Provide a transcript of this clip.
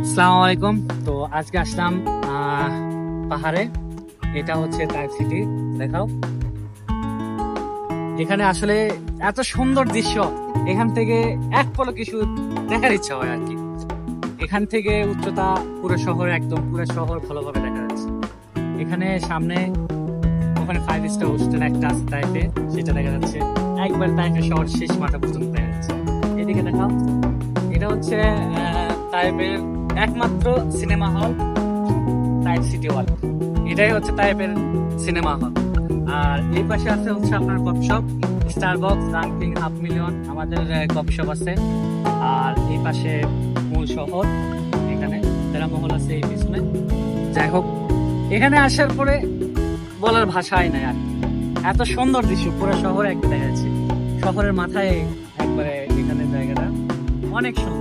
আসসালামু আলাইকুম। তো আজকে আসলাম পাহাড়ে। এটা হচ্ছে তাইপ সিটি। দেখাও, এখানে আসলে এত সুন্দর দৃশ্য, এখান থেকে এক পলক কিছু দেখার ইচ্ছা হয় আর কি। এখান থেকে উচ্চতা পুরো শহর, একদম পুরো শহর ভালোভাবে দেখা যাচ্ছে। এখানে সামনে ওখানে 5 স্টার হোস্টেল একটা আছে তাইপে, সেটা দেখা যাচ্ছে। একবার তাইপের শহর শেষ মাথা পর্যন্ত দেখা যাচ্ছে। এদিকে দেখাও, এটা হচ্ছে তাইপের একমাত্র সিনেমা হল, তাইপ সিটি হল। এটাই হচ্ছে তাইপের সিনেমা হল। আর এই পাশে আছে হচ্ছে আপনার কফি শপ, স্টারবক্স, ডানকিং, হাফ মিলিয়ন, আমাদের কফি শপ আছে। আর এই পাশে মূল শহর, এখানে তেরামহল আছে এই পিছনে। যাই হোক, এখানে আসার পরে বলার ভাষাই নাই আর কি। এত সুন্দর দৃশ্য, পুরো শহর একটা দেখা যাচ্ছে। শহরের মাথায় একবারে এখানে জায়গাটা অনেক সুন্দর।